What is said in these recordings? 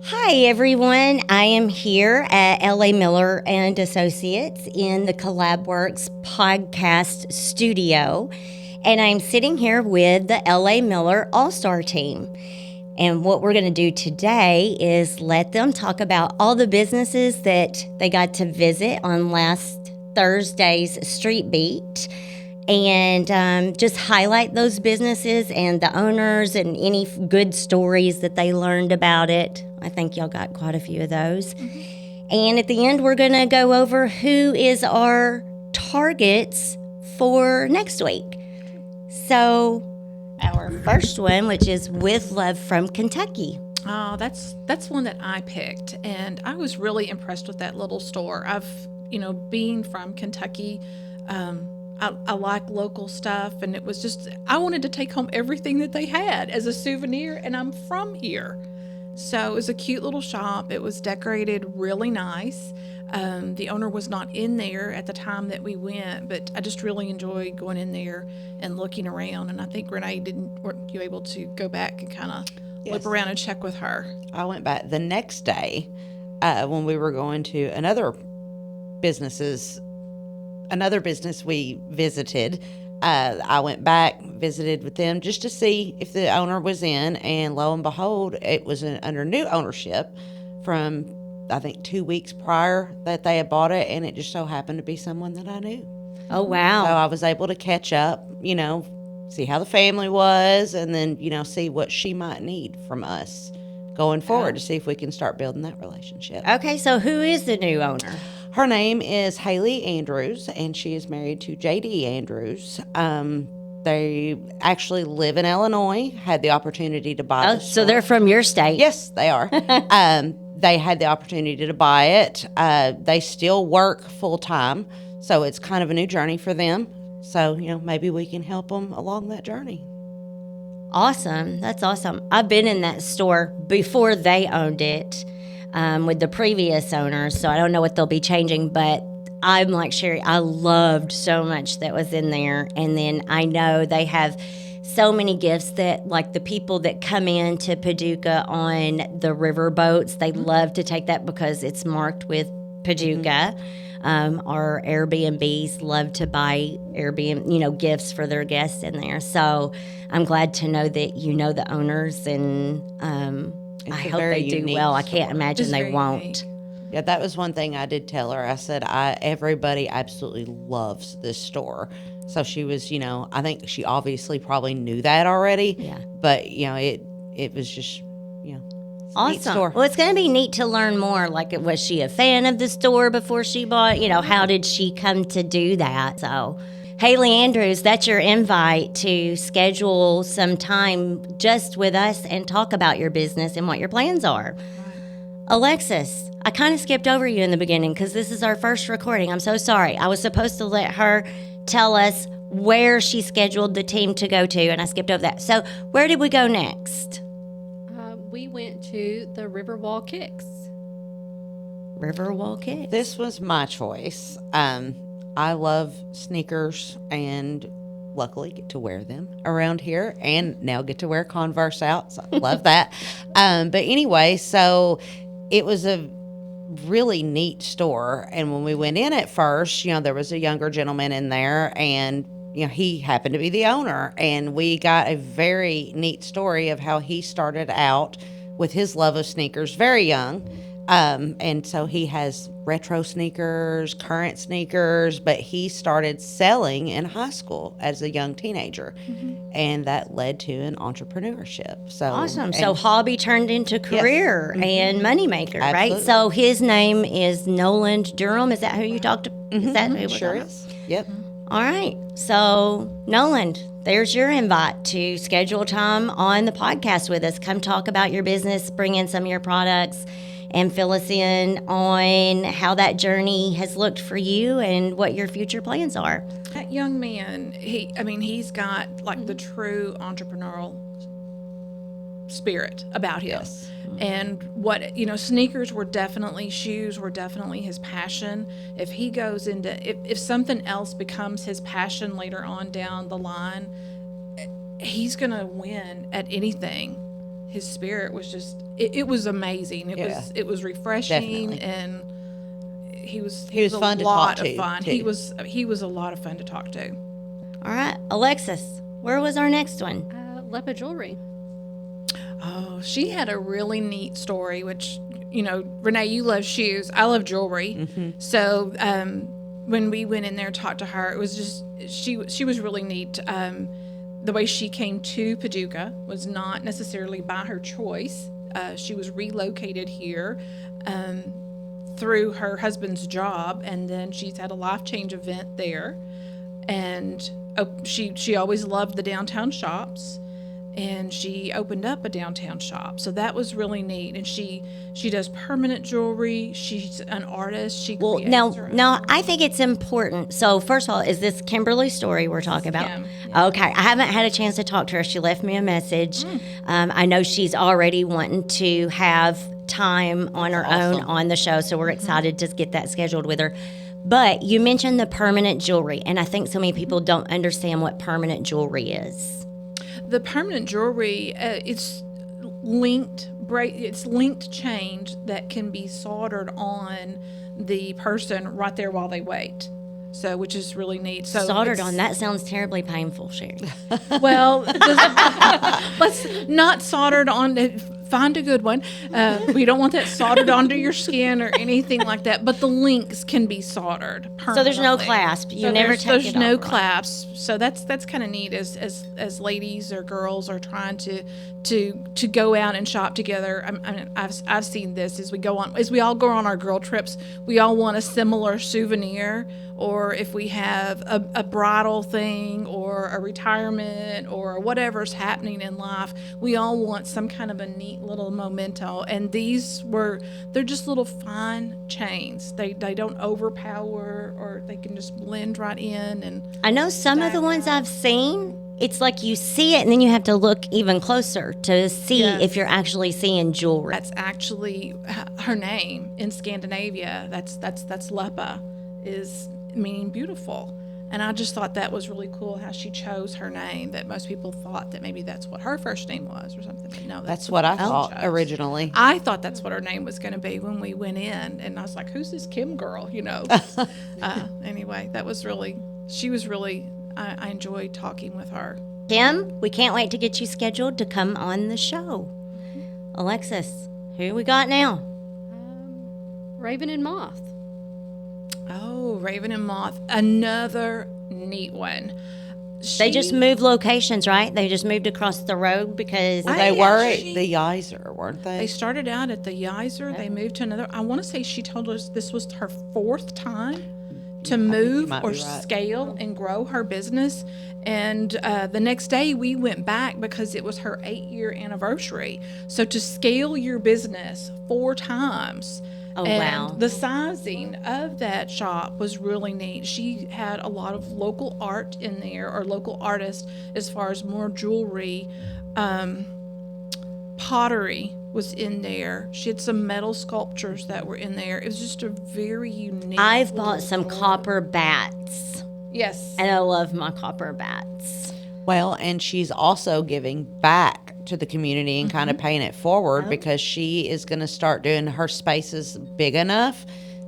Hi, everyone. I am here at LA Miller and Associates in the Collab-Works podcast studio, and I'm sitting here with the LA Miller All-Star team. And what we're going to do today is let them talk about all the businesses that they got to visit on last Thursday's Street Beat, and just highlight those businesses and the owners and any good stories that they learned about it. I think y'all got quite a few of those. Mm-hmm. And at the end, we're going to go over who is our targets for next week. So our first one, which is With Love from Kentucky. Oh, that's one that I picked, and I was really impressed with that little store. Being from Kentucky, I like local stuff, and it was just, I wanted to take home everything that they had as a souvenir, and I'm from here. So it was a cute little shop. It was decorated really nice. The owner was not in there at the time that we went, but I just really enjoyed going in there and looking around. And I think, Renee, weren't you able to go back and kind of look around and check with her? I went back the next day when we were going to another business we visited. I went back, visited with them just to see if the owner was in, and lo and behold, it was under new ownership from, I think, 2 weeks prior that they had bought it, and it just so happened to be someone that I knew. Oh, wow. So I was able to catch up, see how the family was, and then, see what she might need from us going forward to see if we can start building that relationship. Okay, so who is the new owner? Her name is Haley Andrews, and she is married to J.D. Andrews. They actually live in Illinois, had the opportunity to buy the store. So they're from your state? Yes, they are. They had the opportunity to buy it. They still work full-time, so it's kind of a new journey for them. So, maybe we can help them along that journey. Awesome. That's awesome. I've been in that store before they owned it. With the previous owners, so I don't know what they'll be changing, but I'm like Sherry, I loved so much that was in there. And then I know they have so many gifts that, like, the people that come in to Paducah on the river boats, they love to take that because it's marked with Paducah. Our Airbnbs love to buy Airbnb, gifts for their guests in there. So I'm glad to know that you know the owners, and I hope they do well. I can't imagine they won't. Yeah, that was one thing I did tell her. I said, everybody absolutely loves this store. So she was, I think she obviously probably knew that already. Yeah. But, it was just, awesome. Neat store. Well, it's going to be neat to learn more. Like, was she a fan of the store before she bought? How did she come to do that? So, Haley Andrews, that's your invite to schedule some time just with us and talk about your business and what your plans are. Right. Alexis, I kind of skipped over you in the beginning because this is our first recording. I'm so sorry. I was supposed to let her tell us where she scheduled the team to go to, and I skipped over that. So where did we go next? We went to the Riverwall Kicks. Riverwall Kicks. This was my choice. I love sneakers and luckily get to wear them around here and now get to wear Converse out. So I love that. But anyway, so it was a really neat store. And when we went in at first, there was a younger gentleman in there, and he happened to be the owner. And we got a very neat story of how he started out with his love of sneakers very young. And so he has retro sneakers, current sneakers, but he started selling in high school as a young teenager. Mm-hmm. And that led to an entrepreneurship. So awesome. So hobby turned into career, yes. And moneymaker, right? So his name is Noland Durham. Is that who you talked to? Mm-hmm. Is that who sure is. Yep. All right. So Noland, there's your invite to schedule time on the podcast with us. Come talk about your business, bring in some of your products, and fill us in on how that journey has looked for you and what your future plans are. That young man, he's got like the true entrepreneurial spirit about him. Yes. And shoes were definitely his passion. If he goes into, if something else becomes his passion later on down the line, he's going to win at anything. his spirit was just it was amazing. It was refreshing. Definitely. And he was was fun to a lot talk of to, fun. too. He was a lot of fun to talk to. All right, Alexis, where was our next one? Lepa Jewelry. Oh, she had a really neat story, which, Renee, you love shoes. I love jewelry. Mm-hmm. So when we went in there and talked to her, it was just, she was really neat. The way she came to Paducah was not necessarily by her choice. She was relocated here through her husband's job, and then she's had a life change event there. And she always loved the downtown shops, and she opened up a downtown shop. So that was really neat. And she does permanent jewelry. She's an artist. She Well, creates her own. now I think it's important. So first of all, is this Kimberly's story we're talking about? Kim, Okay, I haven't had a chance to talk to her. She left me a message. I know she's already wanting to have time on her own awesome. on the show, so we're excited to get that scheduled with her. But you mentioned the permanent jewelry, and I think so many people don't understand what permanent jewelry is. The permanent jewelry, it's linked change that can be soldered on the person right there while they wait. So, which is really neat. So Soldered it's- on, that sounds terribly painful, Sherry. Well, let's not soldered on. Find a good one. We don't want that soldered onto your skin or anything like that. But the links can be soldered permanently. So there's no clasp. You never take there's it no off, right? clasp. So that's kind of neat as ladies or girls are trying to go out and shop together. I mean, I've seen this as we all go on our girl trips. We all want a similar souvenir. Or if we have a bridal thing or a retirement or whatever's happening in life, we all want some kind of a neat little memento. And they're just little fine chains. They don't overpower, or they can just blend right in. And I know some of the ones I've seen, it's like you see it and then you have to look even closer to see Yes. if you're actually seeing jewelry. that's actually her name in Scandinavia. That's Lepa, is meaning beautiful. And I just thought that was really cool how she chose her name, that most people thought that maybe that's what her first name was or something. But no, That's what I she thought chose. originally. I thought that's what her name was going to be when we went in. And I was like, who's this Kim girl? Anyway, she was really, I enjoyed talking with her. Kim, we can't wait to get you scheduled to come on the show. Alexis, who we got now? Raven and Moth. Oh, Raven and Moth, another neat one. They just moved locations, right? They just moved across the road because They were at actually- the Yiser, weren't They they? started out at the Yiser. They moved to another. I want to say she told us this was her fourth time to move might or be right. scale and grow her business. And the next day we went back because it was her 8-year anniversary. So to scale your business 4 times. Oh, and wow. the sizing of that shop was really neat. She had a lot of local art in there, or local artists, as far as more jewelry. Pottery was in there. She had some metal sculptures that were in there. It was just a very unique. I've little bought some store. copper bats, Yes. and I love my copper bats. Well, and she's also giving back to the community and kind of paying it forward because she is going to start doing her spaces big enough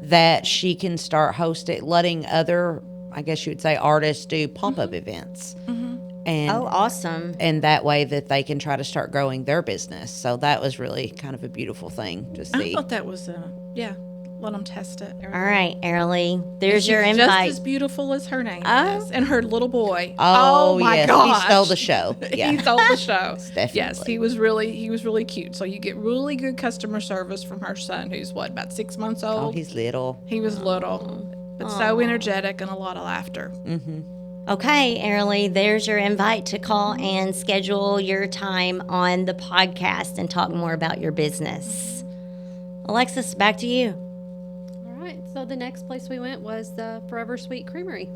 that she can start letting other, I guess you would say, artists do pop-up events. And Oh, awesome. and that way that they can try to start growing their business. So that was really kind of a beautiful thing to I see. thought that was let them test it. All right, Arlie, there's your She's invite. Just as beautiful as her name Oh. is, and her little boy. Oh, my yes, gosh. he stole the show. Yeah. He stole the show. Definitely. Yes, he was really cute. So you get really good customer service from her son, who's about 6 months old. Oh, he's little. He was little, but so energetic and a lot of laughter. Okay, Arlie, there's your invite to call and schedule your time on the podcast and talk more about your business. Alexis, back to you. All right. So the next place we went was the Forever Sweet Creamery.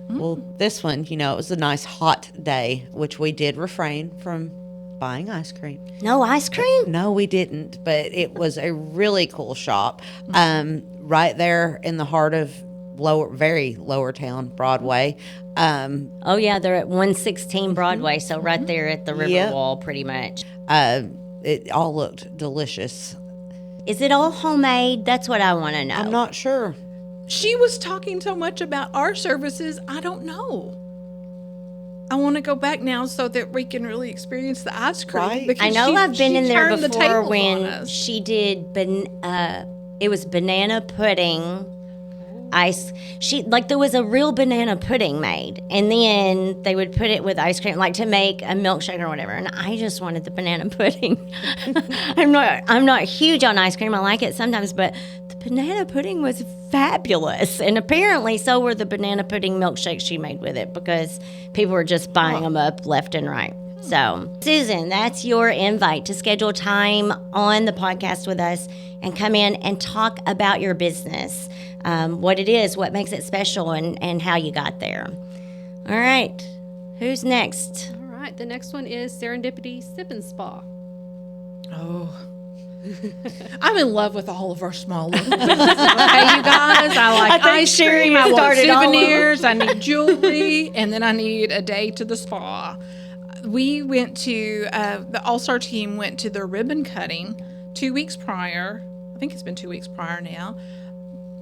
Well, this one, it was a nice hot day, which we did refrain from buying ice cream. No ice cream? No, we didn't, but it was a really cool shop right there in the heart of very lower town, Broadway. Oh, yeah, they're at 116 Broadway, so right there at the Riverwall, pretty much. It all looked delicious. Is it all homemade? That's what I want to know. I'm not sure. She was talking so much about our services. I don't know. I want to go back now so that we can really experience the ice cream. Right. because I know I've been she in there turned the before tables on when us. she did, it was banana pudding. There was a real banana pudding made, and then they would put it with ice cream, like to make a milkshake or whatever. And I just wanted the banana pudding. I'm not huge on ice cream. I like it sometimes, but the banana pudding was fabulous. And apparently, so were the banana pudding milkshakes she made with it, because people were just buying them up left and right. So, Susan, that's your invite to schedule time on the podcast with us and come in and talk about your business. What it is, what makes it special, and how you got there. All right. Who's next? All right. The next one is Serendipity Sip and Spa. Oh. I'm in love with all of our small little businesses. Okay, you guys. I like ice Sherry cream. I want started all of them. souvenirs. I need jewelry. And then I need a day to the spa. We went to, the All-Star team went to their ribbon cutting 2 weeks prior. I think it's been 2 weeks prior now.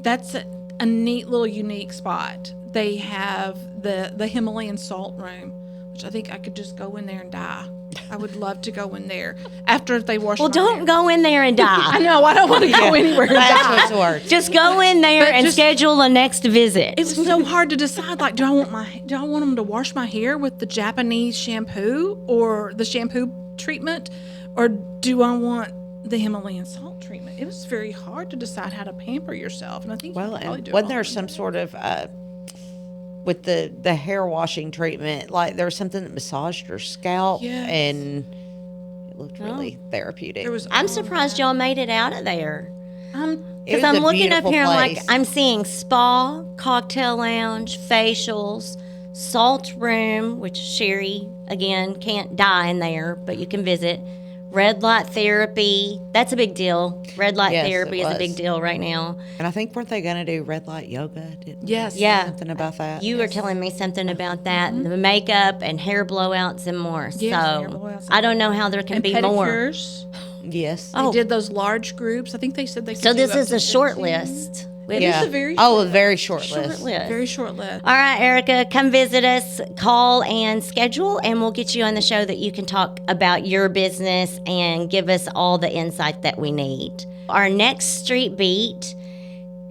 That's a neat little unique spot. They have the Himalayan salt room, which I think I could just go in there and die. I would love to go in there after they wash Well, my don't hair. go in there and I die. know, I don't want to go anywhere and That's die. what's worse. Just go in there But and just- schedule a next visit. It was so hard to decide. Like, do I want them to wash my hair with the Japanese shampoo or the shampoo treatment, or do I want the Himalayan salt treatment? It was very hard to decide how to pamper yourself, and I think Well, you could probably and do wasn't it there all. some sort of with the hair washing treatment? Like there was something that massaged your scalp, Yes. and it looked really therapeutic. There was. I'm surprised y'all made it out of there. It Because was I'm a looking up beautiful here, I'm like, place. I'm seeing spa, cocktail lounge, facials, salt room, which Sherry, again, can't die in there, but you can visit. Red light therapy. That's a big deal. Red light Yes, therapy it is a was. big deal right now. And I think weren't they going to do red light yoga? Didn't Yes. they? Yeah. Something about that. You were telling me something about that, the makeup and hair blowouts and more. Yes, hair So blowouts. I don't know how there can and be more. pedicures. Yes. Oh, They did those large groups. I think they said they could so do this up is to a short 15. list. It yeah. is a very a short- very short Short list. list. Very short list. All right, Erica, come visit us, call and schedule, and we'll get you on the show that you can talk about your business and give us all the insight that we need. Our next Street Beat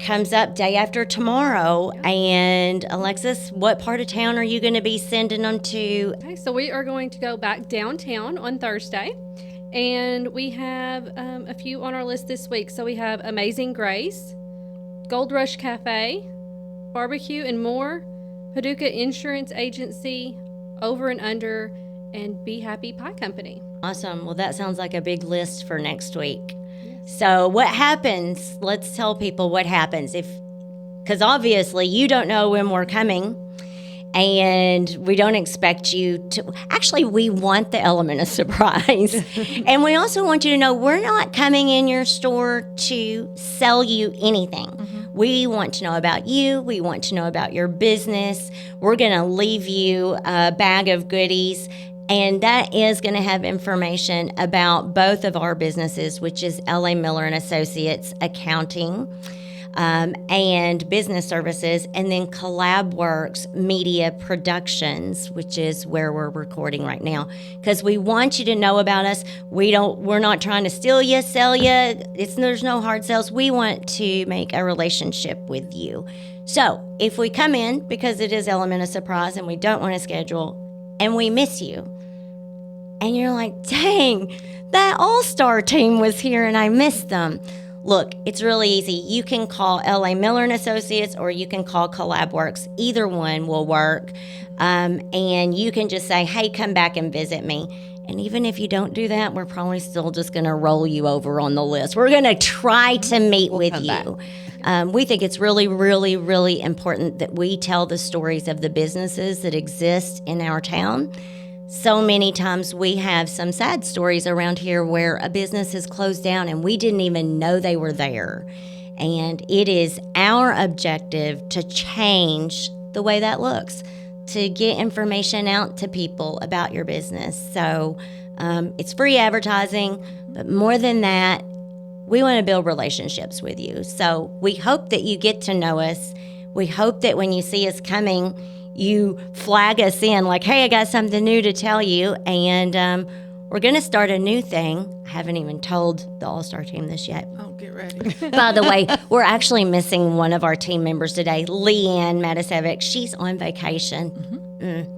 comes up day after tomorrow. And Alexis, what part of town are you going to be sending them to? Okay, so we are going to go back downtown on Thursday, and we have a few on our list this week. So we have Amazing Grace, Gold Rush Cafe, Barbecue and More, Paducah Insurance Agency, Over and Under, and Be Happy Pie Company. Awesome. Well, that sounds like a big list for next week. So what happens? Let's tell people what happens because obviously you don't know when we're coming. And we don't expect you to. Actually, we want the element of surprise. And we also want you to know we're not coming in your store to sell you anything. We want to know about you. We want to know about your business. We're going to leave you a bag of goodies. And that is going to have information about both of our businesses, which is LA Miller and Associates Accounting. And business services, and then Collab-Works Media Productions, which is where we're recording right now. Because we want you to know about us. We're not trying to steal you, sell you. There's no hard sales. We want to make a relationship with you. So if we come in because it is element of surprise and we don't want to schedule, and we miss you, and you're like, dang, that All-Star team was here and I missed them. Look, it's really easy. You can call LA Miller and Associates, or you can call Collab-Works. Either one will work. And you can just say, hey, come back and visit me. And even if you don't do that, we're probably still just going to roll you over on the list. We're going to try to meet with come you. We think it's really, really, really important that we tell the stories of the businesses that exist in our town. So many times we have some sad stories around here where a business has closed down and we didn't even know they were there. And it is our objective to change the way that looks, to get information out to people about your business. So it's free advertising, but more than that, we want to build relationships with you. So we hope that you get to know us. We hope that when you see us coming, you flag us in like, hey, I got something new to tell you. And we're going to start a new thing. I haven't even told the All-Star team this yet. Oh, get ready. By the way, we're actually missing one of our team members today, Leanne Matisevic. She's on vacation.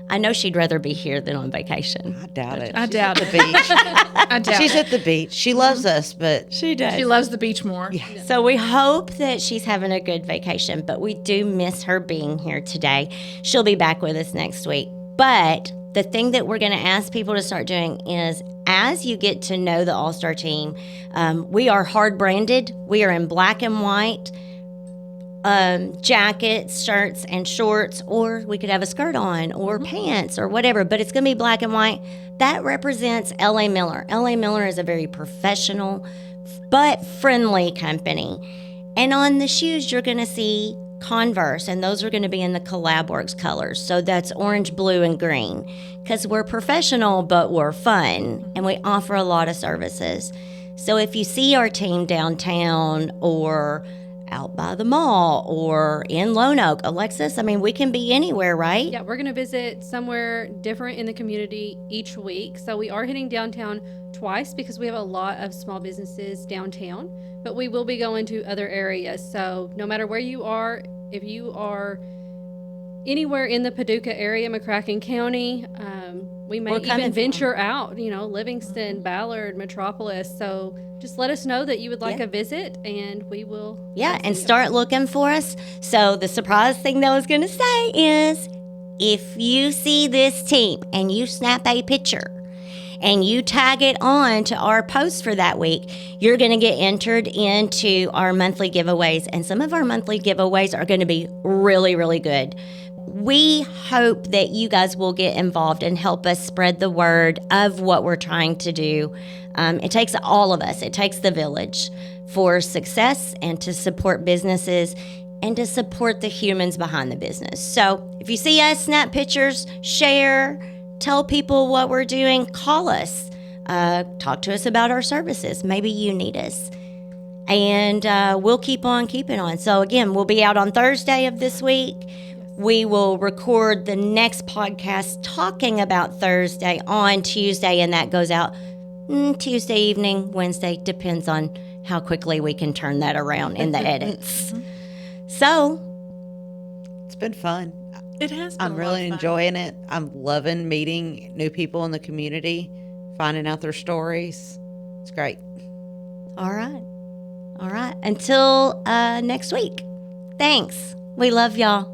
I know she'd rather be here than on vacation. I doubt it. I doubt She's it. at the beach. I doubt She's it. at the beach. She loves us, but She does. She loves the beach more. So we hope that she's having a good vacation, but we do miss her being here today. She'll be back with us next week. But the thing that we're going to ask people to start doing is, as you get to know the All-Star team, we are hard branded. We are in black and white. Jackets, shirts, and shorts, or we could have a skirt on, or pants, or whatever, but it's going to be black and white. That represents LA Miller. LA Miller is a very professional but friendly company. And on the shoes, you're going to see Converse, and those are going to be in the Collab-Works colors. So that's orange, blue, and green, because we're professional, but we're fun, and we offer a lot of services. So if you see our team downtown or out by the mall or in Lone Oak, Alexis, I mean, we can be anywhere, right? Yeah, we're going to visit somewhere different in the community each week. So we are hitting downtown twice because we have a lot of small businesses downtown, but we will be going to other areas. So no matter where you are, if you are anywhere in the Paducah area, McCracken County, we may even venture out, Livingston, Ballard, Metropolis. So just let us know that you would like a visit, and we will. Yeah, and start looking for us. So the surprise thing that I was going to say is, if you see this team and you snap a picture and you tag it on to our post for that week, you're going to get entered into our monthly giveaways. And some of our monthly giveaways are going to be really, really good. We hope that you guys will get involved and help us spread the word of what we're trying to do. It takes all of us. It takes the village for success and to support businesses and to support the humans behind the business. So if you see us, snap pictures, share, tell people what we're doing, call us, talk to us about our services. Maybe you need us. And we'll keep on keeping on. So again, we'll be out on Thursday of this week. We will record the next podcast talking about Thursday on Tuesday, and that goes out Tuesday evening, Wednesday, depends on how quickly we can turn that around in the edits. So it's been fun. It has been I'm really enjoying it. I'm loving meeting new people in the community, finding out their stories. It's great. All right. Until next week. Thanks. We love y'all.